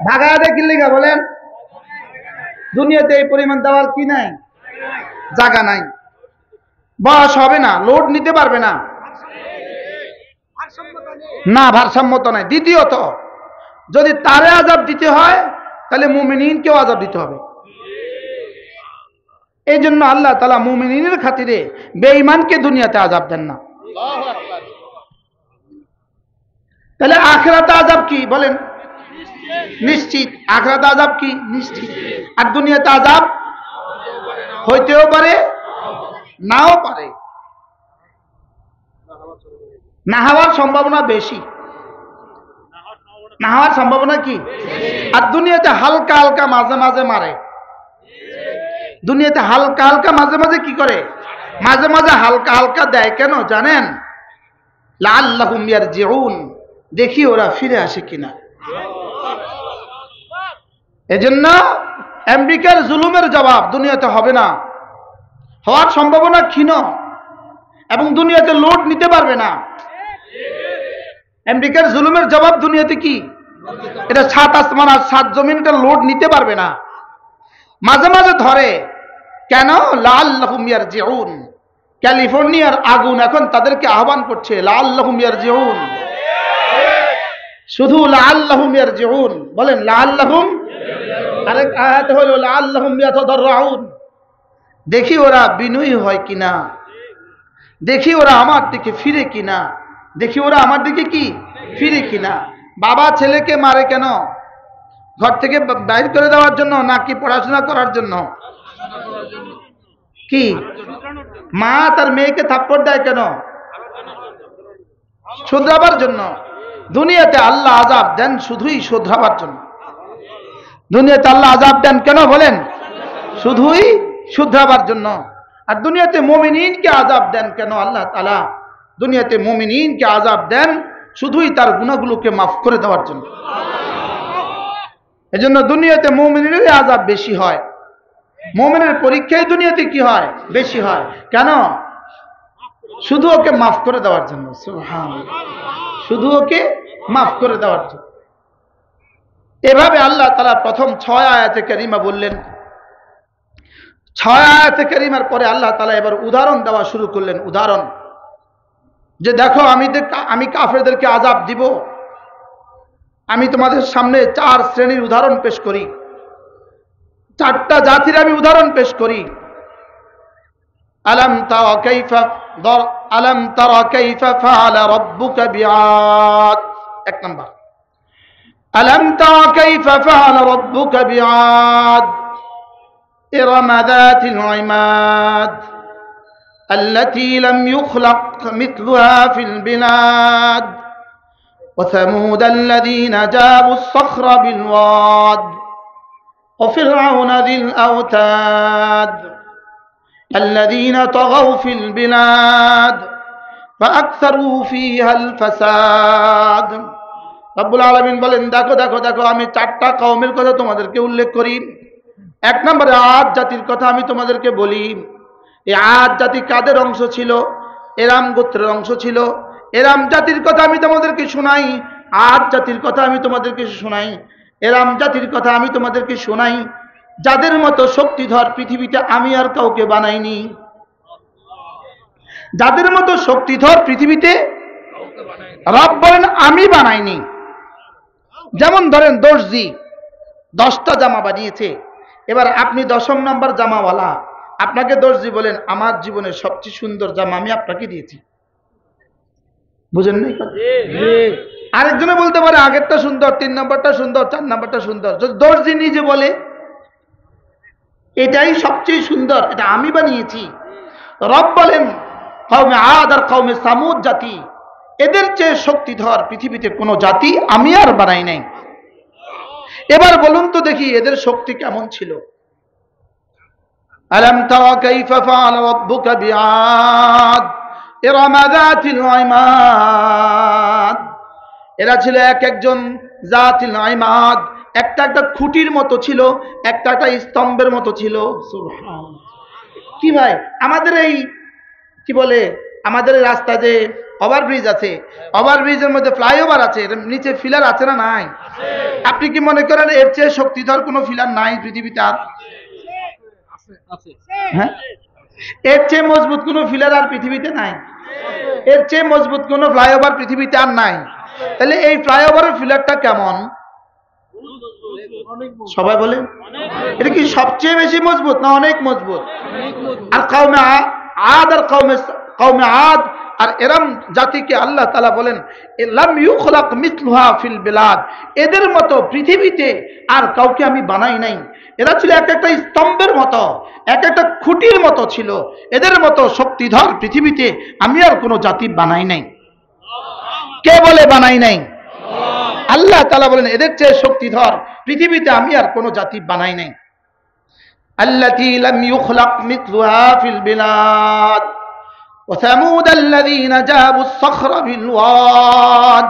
ভাগায় দেখি লিগা বলেন, দুনিয়াতে এই পরিমাণ দেওয়ার কি নাই, জায়গা নাই, বয়স হবে না, লোড নিতে পারবে না, না ভারসাম্যতা নাই। দ্বিতীয়ত যদি তারে আযাব দিতে হয় তাহলে মুমিনিনকেও আযাব দিতে হবে। এই জন্য আল্লাহ তাআলা মুমিনিনের খাতিরে বেঈমানকে দুনিয়াতে আযাব দেন না। তাহলে আখিরাতে আযাব কি বলেন? নিশ্চিত। আখিরাতে আযাব কি? নিশ্চিত। আর দুনিয়াতে আযাব হইতেও পারে, নাও পারে, না হওয়ার সম্ভাবনা বেশি, না হওয়ার সম্ভাবনা কি? আর দুনিয়াতে হালকা হালকা মাঝে মাঝে মারে, দুনিয়াতে হালকা হালকা মাঝে মাঝে কি করে? মাঝে মাঝে হালকা হালকা দেয়। কেন জানেন? লাআল্লাহুম ইয়ারজিউন, দেখি ওরা ফিরে আসে কিনা। এজন্য আমেরিকার জুলুমের জবাব দুনিয়াতে হবে না, হওয়ার সম্ভাবনা ক্ষীণ, এবং দুনিয়াতে লোড নিতে পারবে না। আমেরিকার জুলুমের জবাব দুনিয়াতে কি? এটা সাত আসমান আর সাত জমিন, এটা লোড নিতে পারবে না। মাঝে মাঝে ধরে। কেন? লাআল্লাহুম ইয়ারজিউন। ক্যালিফোর্নিয়ার আগুন এখন তাদেরকে আহ্বান করছে, লাআল্লাহুম ইয়ারজিউন। শুধু লাআল্লাহুম ইয়ারজিউন বলেন, লাআল্লাহুম। আরেক আয়াত হলো লাআল্লাহুম ইয়াতাদাররাউন, দেখি ওরা বিনয়ী হয় কিনা, দেখি ওরা আমার দিকে ফিরে কিনা, দেখি ওরা আমার দিকে কি ফিরে কিনা। বাবা ছেলেকে মারে কেন? ঘর থেকে বাইর করে দেওয়ার জন্য নাকি পড়াশোনা করার জন্য? কি? মা তার মেয়েকে থাপ্পড় দেয় কেন? শুধরাবার জন্য। দুনিয়াতে আল্লাহ আযাব দেন শুধুই শুধরাবার জন্য। দুনিয়াতে আল্লাহ আযাব দেন কেন বলেন? শুধুই শুধরাবার জন্য। আর দুনিয়াতে মুমিনিনকে আযাব দেন কেন আল্লাহ তাআলা? দুনিয়াতে মুমিনিনকে আযাব দেন শুধুই তার গুনাহগুলোকে মাফ করে দেওয়ার জন্য। এজন্য দুনিয়াতে মুমিনের আযাব বেশি হয়, মুমিনের পরীক্ষায় দুনিয়াতে কি হয়? বেশি হয়। কেন? শুধু ওকে মাফ করে দেওয়ার জন্য। সুবহানাল্লাহ, শুধু ওকে মাফ করে দেওয়ার জন্য। এভাবে আল্লাহ তাআলা প্রথম 6 আয়াতে কারিমা বললেন। 6 আয়াতে কারিমার পরে আল্লাহ তাআলা এবার উদাহরণ দেওয়া শুরু করলেন। উদাহরণ যে দেখো আমি কাফেরদেরকে আযাব দিব। আমি তোমাদের সামনে 4 শ্রেণীর উদাহরণ পেশ করি, 4টা জাতির আমি উদাহরণ পেশ করি। আলাম তারা কাইফা ফাআলা রাব্বুকা বিআদ। 1 নাম্বার, আলাম তারা কাইফা ফাআলা রাব্বুকা বিআদ ইরম যাতিল ইমাদ التي لم يخلق مثلها في البلاد وثمود الذين جابوا الصخر بالواد وفرعون ذي الأوتاد الذين طغوا في البلاد فأكثروا فيها الفساد। রব্বুল আলামিন বলেন, দেখো দেখো দেখো, আমি 4টা কওমের কথা তোমাদেরকে উল্লেখ করি। 1 নম্বরে আদ জাতির কথা আমি তোমাদেরকে বলি। এই আদ জাতি কাদের অংশ ছিল? এরাম গোত্রের অংশ ছিল। এরাম জাতির কথা আমি তোমাদেরকে শোনাই, আদ জাতির কথা আমি তোমাদেরকে শোনাই, এরাম জাতির কথা আমি তোমাদেরকে শোনাই, যাদের মতো শক্তিধর পৃথিবীতে আমি আর কাউকে বানাইনি। যাদের মতো শক্তিধর পৃথিবীতে রব বলেন আমি বানাইনি। যেমন ধরেন দর্জি 10টা জামা বানিয়েছে, এবার আপনি 10ম নাম্বার জামাওয়ালা, আপনাকে দর্জি বলেন আমার জীবনের সবচেয়ে সুন্দর জামা আমি আপনাকে দিয়েছি। বুঝেন নাই? আরেকজনে বলতে পারে আগেরটা সুন্দর, 3 নম্বরটা সুন্দর, 4 নম্বরটা সুন্দর। যদি দর্জি নিজে বলে এটাই সবচেয়ে সুন্দর, এটা আমি বানিয়েছি। রব বলেন কওমে আদ আর কওমে সামুদ জাতি, এদের চেয়ে শক্তিধর পৃথিবীতে কোনো জাতি আমি আর বানাই নাই। এবার বলুন তো দেখি এদের শক্তি কেমন ছিল। আলাম তারা কাইফা ফাআলা রাব্বুকা বিআদ ইরম যাতিল ইমাদ। এরা ছিল এক একজন জাতিল ইমাদ, একটা একটা খুঁটির মতো ছিল, একটা একটা স্তম্ভের মতো ছিল। সুবহানাল্লাহ। কি ভাই আমাদের এই কি বলে আমাদের রাস্তা যে ওভারব্রিজ আছে, ওভারব্রিজের মধ্যে ফ্লাইওভার আছে, এর নিচে ফিলার আছে না নাই? আপনি কি মনে করেন এর চেয়ে শক্তিধর কোনো ফিলার নাই পৃথিবীতে আর? হ্যাঁ, এর চেয়ে মজবুত কোনো ফিলার আর পৃথিবীতে নাই? এর চেয়ে মজবুত কোনো ফ্লাইওভার পৃথিবীতে আর নাই। তাহলে এই ফ্লাইওভারের ফিলারটা কেমন? সবাই বলে এটা কি সবচেয়ে বেশি মজবুত না অনেক মজবুত? আর কওমে আদ আর কওমে আদ আর এরম জাতিকে আল্লাহ তাআলা বলেন লাম ইউখলাক মিসলুহা ফিল বিলাদ, এদের মতো পৃথিবীতে আর কাউকে আমি বানাই নাই। এরা ছিল এক একটা স্তম্ভের মতো, এক একটা খুঁটির মতো ছিল। এদের মতো শক্তিধর পৃথিবীতে আমি আর কোনো জাতি বানাই নাই। কে বলে বানাই নাই? আল্লাহ তাআলা বলেন এদের চেয়ে শক্তিধর পৃথিবীতে আমি আর কোনো জাতি বানাই নাই। আল্লাতী লাম ইউখলাক মিসলুহা ফিল বিলাদ ওয়া সামুদ আল্লাযীনা জাবুস সখরা বিল ওয়াদ,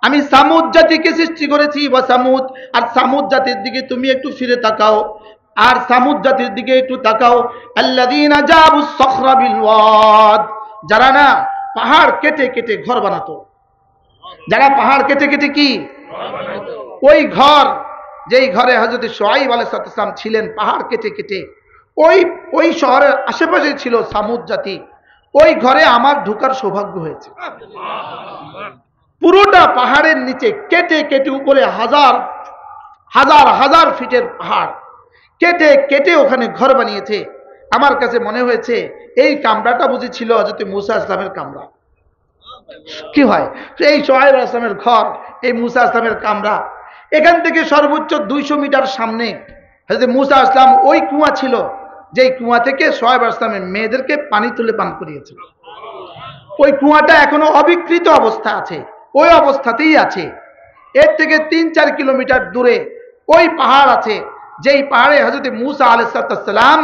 আমি সামুদ জাতিকে সৃষ্টি করেছি। ওয়া সামুদ, আর সামুদ জাতির দিকে তুমি একটু ফিরে তাকাও, আর সামুদ জাতির দিকে একটু তাকাও। আল্লাযীনা জাবুস সখরা বিল ওয়াদ, যারা না পাহাড় কেটে কেটে ঘর বানাতো, যারা পাহাড় কেটে কেটে কি ওই ঘর, যেই ঘরে হযরত শুআয়ব আলাইহিস সালাম ছিলেন পাহাড় কেটে কেটে, ওই শহরের আশেপাশে ছিল সামুদ জাতি। ওই ঘরে আমার ঢোকার সৌভাগ্য হয়েছে। পুরোটা পাহাড়ের নিচে কেটে কেটে উপরে হাজার হাজার হাজার ফিটের পাহাড় কেটে কেটে ওখানে ঘর বানিয়েছে। আমার কাছে মনে হয়েছে এই কামরাটা বুঝি ছিল হযরত মূসা ইসলামের কামরা। কি হয়, এই শুআয়ব আলাইহিস সালামের ঘর, এই মূসা ইসলামের কামরা। এখান থেকে সর্বোচ্চ 200 মিটার সামনে হযরত মূসা ইসলাম ওই কুয়া ছিল, যেই কুয়া থেকে শুআয়ব আলাইহিস সালামের মেয়েদেরকে পানি তুলে পান করিয়েছিল। ওই কুয়াটা এখনো অবিকৃত অবস্থা আছে, ওই অবস্থাতেই আছে। এর থেকে 3-4 কিলোমিটার দূরে ওই পাহাড় আছে, যেই পাহাড়ে হযরত মূসা আলাইহিস সালাম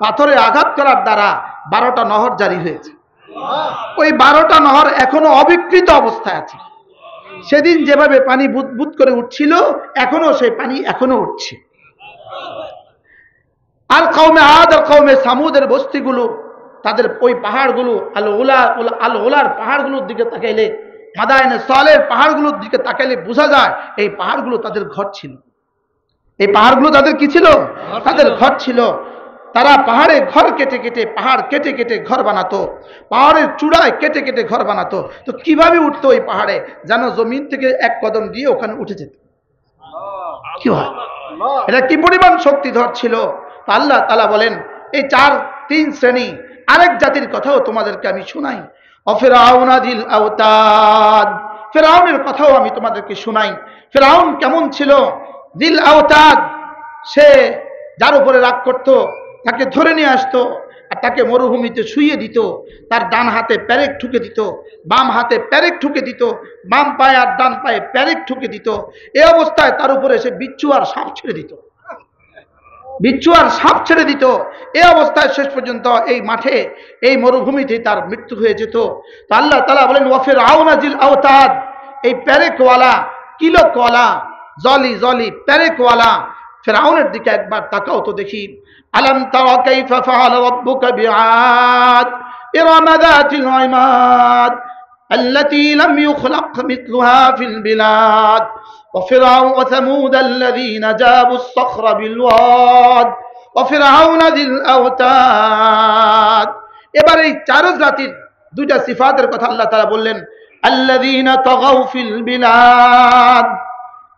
পাথরে আঘাত করার দ্বারা 12টা নহর জারি হয়েছে। ওই 12টা নহর এখনো অবিকৃত অবস্থায় আছে। সেদিন যেভাবে পানি বুদবুদ করে উঠছিল, এখনো সেই পানি এখনো উঠছে। আর কওমে আদ আর কওমে সামুদের বস্তিগুলো, তাদের ওই পাহাড়গুলো আল উলার পাহাড়গুলোর দিকে তাকাইলে, মাদায়েনে সালের পাহাড়গুলোর দিকে তাকাইলে বোঝা যায় এই পাহাড়গুলো তাদের ঘর ছিল। এই পাহাড়গুলো তাদের কি ছিল? তাদের ঘর ছিল। তারা পাহাড়ে ঘর কেটে কেটে, পাহাড় কেটে কেটে ঘর বানাতো, পাহাড়ের চূড়ায় কেটে কেটে ঘর বানাতো। তো কিভাবে উঠতো ওই পাহাড়ে? যেন জমিন থেকে এক কদম দিয়ে ওখানে উঠে যেত। কি হয়, এটা কি পরিমাণ শক্তিধর ছিল। আল্লাহ তাআলা বলেন এই 3 শ্রেণী আরেক জাতির কথাও তোমাদেরকে আমি শোনাই। ফিরআউনা যিল আওতাদ, ফিরআউনের কথাও আমি তোমাদেরকে শোনাই। ফিরআউন কেমন ছিল? যিল আওতাদ, সে যার উপরে রাগ করত তাকে ধরে নিয়ে আসতো আর তাকে মরুভূমিতে শুইয়ে দিত। তার ডান হাতে প্যারেক ঠুকে দিত, বাম হাতে প্যারেক ঠুকে দিত, বাম পায়ে আর ডান পায়ে প্যারেক ঠুকে দিত। এই অবস্থায় তার উপরে সে বিচ্ছু আর সাপ ছেড়ে দিত, বিচ্ছু আর সাপ ছেড়ে দিত। এই অবস্থায় শেষ পর্যন্ত এই মাঠে, এই মরুভূমিতে তার মৃত্যু হয়ে যেত। তো আল্লাহ তাআলা বলেন ওয়া ফিরআউনা যিল আওতাদ, এই প্যারেকওয়ালা, কিলকওয়ালা, জলি প্যারেকওয়ালা ফিরআউনের দিকে একবার তাকাও তো দেখি। আলাম তারা কাইফা ফাআলা রাব্বুকা বিআদ ইরাম যাতিল ইমাদ আল্লাতী লাম ইউখলাক মিসলুহা ফিল বিলাদ وفرعون وثمود الذين جابوا الصخر بالواد وفرعون ذي الأوتاد। এবার এই 4 জাতির 2টা সিফাতের কথা আল্লাহ তাআলা বললেন। الذين طغوا في البلاد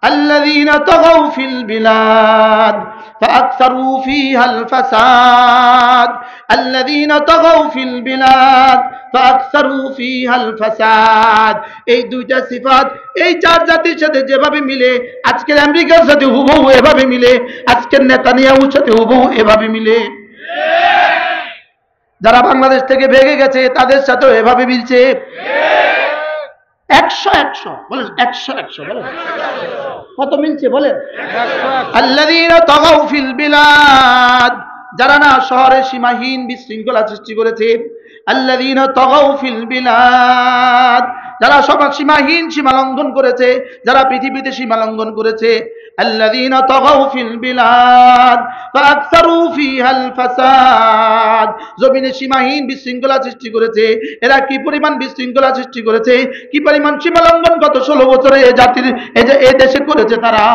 الذين طغوا في البلاد فأكثروا فيها الفساد الذين طغوا في البلاد فأكثروا فيها الفساد। এই 2টা সিফাত এই 4 জাতির সাথে যেভাবে মিলে, আজকের আমেরিকার সাথে হুবহু এভাবে মিলে, আজকের নেতানিয়াহুর সাথে হুবহু এভাবে মিলে। যারা বাংলাদেশ থেকে ভেগে গেছে তাদের সাথেও এভাবে মিলছে। 100 বলেন, 100 বলেন, কত মিলছে বলেন? আল্লাযীনা তাগাউ ফিল বিলাদ, যারা না শহরে সীমাহীন বিশৃঙ্খলা সৃষ্টি করেছে। আল্লাযীনা তাগাউ ফিল বিলাদ, যারা সীমাহীন সীমা লঙ্ঘন করেছে, যারা পৃথিবীতে সীমা লঙ্ঘন করেছে। আল্লাযীনা তাগাউ ফিল বিলাদ ফাআকসারু ফিহাল ফাসাদ, জমিনে সীমাহীন বিশৃঙ্খলা সৃষ্টি করেছে। এরা কি পরিমাণ বিশৃঙ্খলা সৃষ্টি করেছে, কি পরিমাণ সীমা লঙ্ঘন গত 16 বছরে এই জাতির এই দেশে করেছে তারা।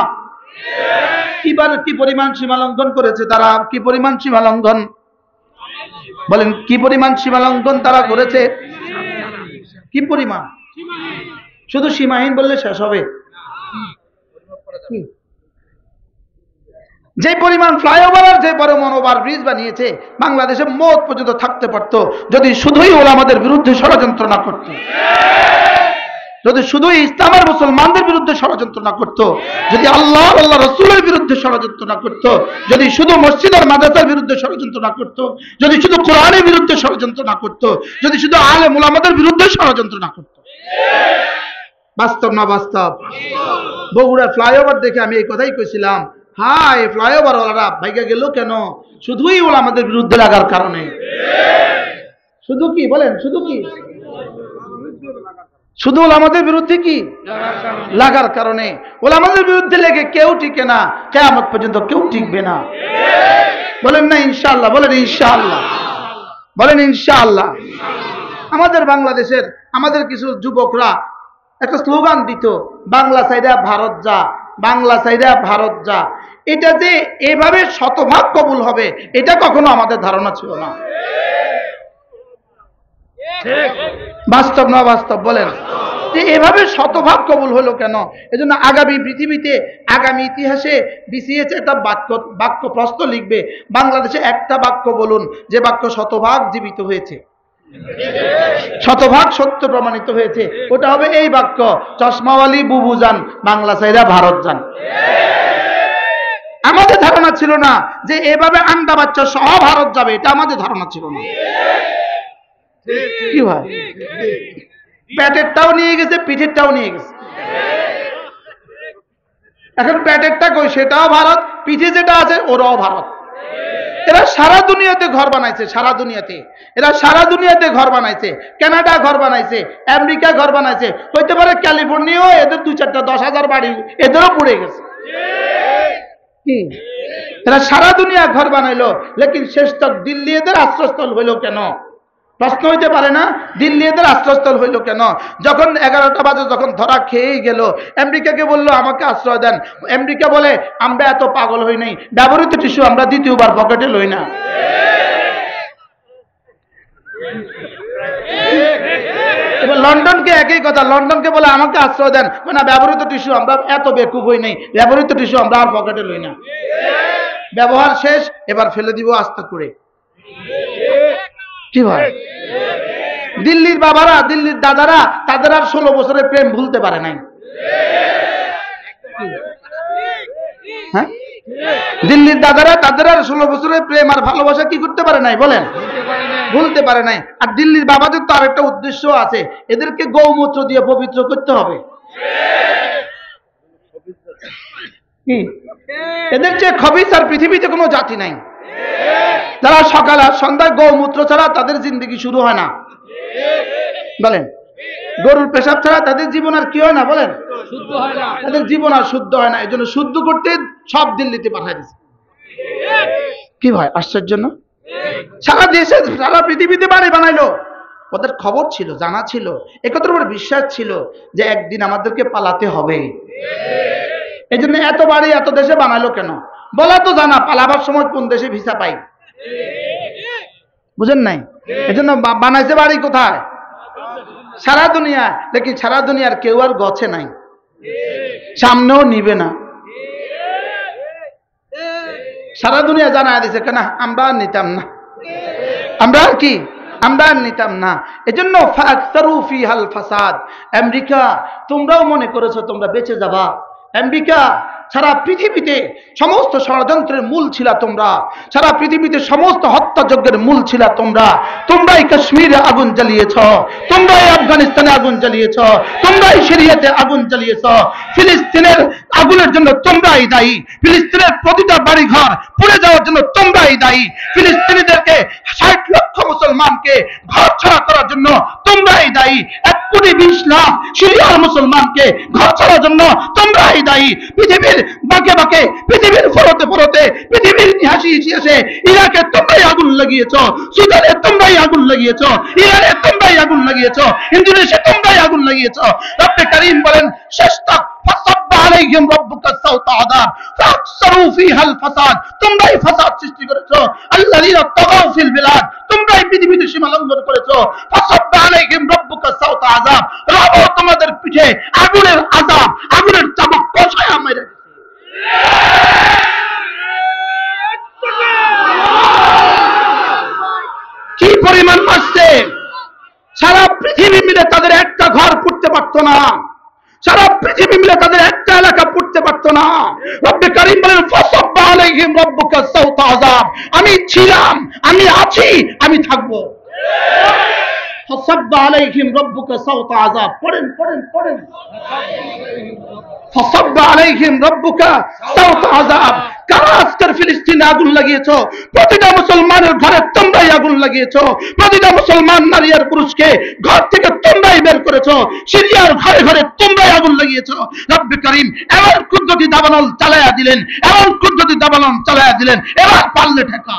কি পরিমাণ সীমা লঙ্ঘন করেছে তারা, কি পরিমাণ সীমা লঙ্ঘন, বলেন কি পরিমাণ সীমা লঙ্ঘন তারা করেছে, কি পরিমাণ। শুধু সীমাহীন বললে শেষ হবে? যে পরিমাণ ফ্লাইওভার আর যে পরিমাণ ওভার ব্রিজ বানিয়েছে, বাংলাদেশে মওত পর্যন্ত থাকতে পারতো যদি শুধুই ওলামাদের বিরুদ্ধে ষড়যন্ত্র না করত, যদি শুধুই ইসলামের মুসলমানদের বিরুদ্ধে ষড়যন্ত্র না করত, যদি আল্লাহ আল্লাহ রসুলের বিরুদ্ধে ষড়যন্ত্র না করত, যদি শুধু মসজিদ আর মাদ্রাসার বিরুদ্ধে ষড়যন্ত্র না করত, যদি শুধু কোরআনের বিরুদ্ধে ষড়যন্ত্র না করত, যদি শুধু আলেম উলামাদের বিরুদ্ধে ষড়যন্ত্র না করত। বাস্তব না বাস্তব? বগুড়া ফ্লাইওভার দেখে আমি এই কথাই কইছিলাম, হাই ফ্লাইওভার ওলারা ভাইগা গেল কেন? শুধুই ওলামাদের বিরুদ্ধে লাগার কারণে। শুধু কি বলেন, শুধু কি? শুধু ওলামাদের বিরুদ্ধে কি লাগার কারণে। ওলামাদের বিরুদ্ধে লেগে কেউ টিকে না, কিয়ামত পর্যন্ত কেউ টিকবে না। বলেন না ইনশাআল্লাহ? বলেন ইনশাআল্লাহ, বলেন ইনশাআল্লাহ। আমাদের বাংলাদেশের আমাদের কিছু যুবকরা একটা স্লোগান দিত, বাংলা সাইডা ভারত যা, বাংলা সাইডা ভারত যা। এটা যে এভাবে শতভাগ কবুল হবে এটা কখনো আমাদের ধারণা ছিল না। বাস্তব না বাস্তব? বলেন যে এভাবে শতভাগ কবুল হলো কেন? এজন্য আগামী পৃথিবীতে, আগামী ইতিহাসে বিসিএস একটা বাক্য প্রশ্ন লিখবে, বাংলাদেশে একটা বাক্য বলুন যে বাক্য শতভাগ জীবিত হয়েছে, শতভাগ সত্য প্রমাণিত হয়েছে। ওটা হবে এই বাক্য, চশমাওয়ালি বুবু যান, বাংলা সাইরা ভারত যান। আমাদের ধারণা ছিল না যে এভাবে আন্ডা বাচ্চা সহ ভারত যাবে, এটা আমাদের ধারণা ছিল না। কি ভাই, প্যাটেরটাও নিয়ে গেছে, পিঠেরটাও নিয়ে গেছে। এখন প্যাটেরটা কই, সেটাও ভারত, পিঠে যেটা আছে ওরাও ভারত। এরা সারা দুনিয়াতে ঘর বানাইছে, সারা দুনিয়াতে এরা সারা দুনিয়াতে ঘর বানাইছে। কানাডা ঘর বানাইছে, আমেরিকা ঘর বানাইছে, হইতে পারে ক্যালিফোর্নিয়াও এদের 2-4টা 10,000 বাড়ি এদেরও পড়ে গেছে। কি এরা সারা দুনিয়া ঘর বানাইলো, লেকিন শেষ তক দিল্লি এদের আশ্রয়স্থল হইল কেন? প্রশ্ন হইতে পারে না, দিল্লি এদের আশ্রয়স্থল হইল কেন? যখন 11টা বাজে যখন ধরা খেয়েই গেল, আমেরিকাকে বললো আমাকে আশ্রয় দেন। আমেরিকা বলে আমরা এত পাগল হই নাই, ব্যবহৃত টিস্যু আমরা দ্বিতীয়বার পকেটে লই না। এবার লন্ডনকে একই কথা, লন্ডনকে বলে আমাকে আশ্রয় দেন, না ব্যবহৃত টিস্যু আমরা এত বেকুব হই নাই, ব্যবহৃত টিস্যু আমরা আর পকেটে লই না। ব্যবহার শেষ, এবার ফেলে দিব আস্তে করে। কি ভাই, দিল্লির বাবারা, দিল্লির দাদারা তাদের আর 16 বছরের প্রেম ভুলতে পারে নাই। হ্যাঁ, দিল্লির দাদারা তাদের আর 16 বছরের প্রেম আর ভালোবাসা কি করতে পারে নাই? বলেন, ভুলতে পারে নাই। আর দিল্লির বাবাদের তো আরেকটা উদ্দেশ্য আছে, এদেরকে গৌমূত্র দিয়ে পবিত্র করতে হবে। কি এদের চেয়ে খবিস আর পৃথিবীতে কোনো জাতি নাই। যারা সকাল আর সন্ধ্যায় গৌমূত্র ছাড়া তাদের জিন্দগি শুরু হয় না। বলেন, গরুর পেশাব ছাড়া তাদের জীবন আর কি হয় না? বলেন, তাদের জীবন আর শুদ্ধ হয় না। এই জন্য শুদ্ধ করতে সব দিল্লিতে পাঠাই দিচ্ছে। কি ভাই, আশ্চর্য না? সারা দেশে সারা পৃথিবীতে বাড়ি বানাইলো। ওদের খবর ছিল, জানা ছিল, একত্র করে বিশ্বাস ছিল যে একদিন আমাদেরকে পালাতে হবে। এই জন্য এত বাড়ি এত দেশে বানাইলো কেন? বলা তো জানা, পালাবার সময় কোন দেশে ভিসা পাই, বুঝেন নাই? এই জন্য বানাইছে বাড়ি কোথায়? সারা দুনিয়া। দেখি সারা দুনিয়ার কেউ আর গছে নাই, সামনেও নিবে না। সারা দুনিয়া জানা দিছে কেন? আমরা আর নিতাম না, আমরা আর কি, আমরা আর নিতাম না। এজন্য ফাকসারু ফিহাল ফাসাদ। আমেরিকা, তোমরাও মনে করেছো তোমরা বেঁচে যাবা। আমেরিকা, সারা পৃথিবীতে সমস্ত ষড়যন্ত্রের মূল ছিল তোমরা, সারা পৃথিবীতে সমস্ত হত্যাযজ্ঞের মূল ছিল তোমরা। তোমরাই কাশ্মীরে আগুন জ্বালিয়েছ, তোমরাই আফগানিস্তানে আগুন জ্বালিয়েছ, তোমরাই সিরিয়াতে আগুন জ্বালিয়েছ। ফিলিস্তিনের আগুনের জন্য তোমরাই দায়ী, ফিলিস্তিনের প্রতিটা বাড়ি ঘর পুড়ে যাওয়ার জন্য তোমরাই দায়ী, ফিলিস্তিনিদেরকে 60 লক্ষ মুসলমানকে ঘর ছাড়া করার জন্য তোমরাই দায়ী। 1,20,00,000 সিরিয়ার মুসলমানকে ঘর ছাড়ার জন্য তোমরাই দায়ী। পৃথিবীর বাঁকে বাঁকে, পৃথিবীর ফরতে ফরতে, পৃথিবীর ইতিহাসে ইরাকে তোমরাই আগুন লাগিয়েছ, সুদানে তোমরাই আগুন লাগিয়েছ, ইরানে তোমরাই আগুন লাগিয়েছ, ইন্দোনেশিয়া তোমরাই আগুন লাগিয়েছ। রব্বে কারীম বলেন শেষ তক ফাসাব্বা আলাইহিম রাব্বুকা সাওতা আযাব ফাকসারু ফিহা আল ফাসাদ, তোমরাই ফাসাদ সৃষ্টি করেছো। আল্লাযীনা তাগাউ ফিল বিলাদ, তোমরাই পৃথিবীতে সীমা লঙ্ঘন করেছো। ফাসাব্বা আলাইহিম রাব্বুকা সাওতা আযাব, রব তোমাদের পিঠে আগুনের আযাব, আগুনের চাবুক কষায়া মেরে দিয়েছে। কি পরিমাণ মারছে! সারা পৃথিবী মিলে তাদের একটা ঘর পড়তে পারতো না, সারা পৃথিবী মিলে তাদের একটা এলাকা পড়তে পারতো না। রব্বে কারীম বলেন ফাসাব্বা আলাইহিম রাব্বুকা সাওতা আযাব, আমি ছিলাম, আমি আছি, আমি থাকবো। ফাসাব্বা আলাইহিম রাব্বুকা সাওতা আযাব, পড়েন পড়েন পড়েন। ফাসাব্বা আলাইহিম রাব্বুকা সাওতা আযাব। কারা আজকের ফিলিস্তিনে আগুন লাগিয়েছো? প্রতিটা মুসলমানের ঘরে তোমরাই আগুন লাগিয়েছো। প্রতিটা মুসলমান নারী আর পুরুষকে ঘর থেকে তোমরাই বের করেছো। সিরিয়ার ঘরে ঘরে তোমরাই আগুন লাগিয়েছো। রব্বে কারীম এমন কুদরতি দাবানল চালায়া দিলেন, এমন কুদরতি দাবানল চালায়া দিলেন, এবার পারলে ঠেকা,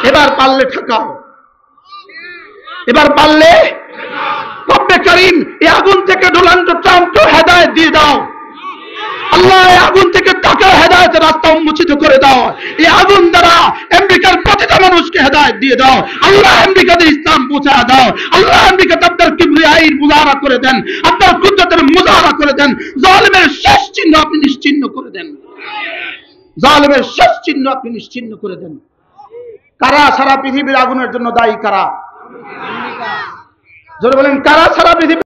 এবার পারলে ঠেকাও, এবার পারলে। রব্বে কারীম এই আগুন থেকে ডোনাল্ড ট্রাম্পকে হেদায়েত দিয়ে দাও। আল্লাহ এই আগুন থেকে তাকে হেদায়েতের রাস্তা উন্মোচিত করে দাও। এই আগুন দ্বারা আমেরিকার প্রতিটা মানুষকে হেদায়েত দিয়ে দাও। আল্লাহ আমেরিকাতে ইসলাম পৌঁছা দাও। আল্লাহ আমেরিকাতে আপনার কিবরিয়াইর মুজাহারা করে দেন, আপনার কুদরতের মুজাহারা করে দেন। জালিমের শেষ চিহ্ন আপনি নিশ্চিহ্ন করে দেন, জালিমের শেষ চিহ্ন আপনি নিশ্চিহ্ন করে দেন। কারা সারা পৃথিবীর আগুনের জন্য দায়ী? কারা? জোরে বলেন, কারা সারা পৃথিবী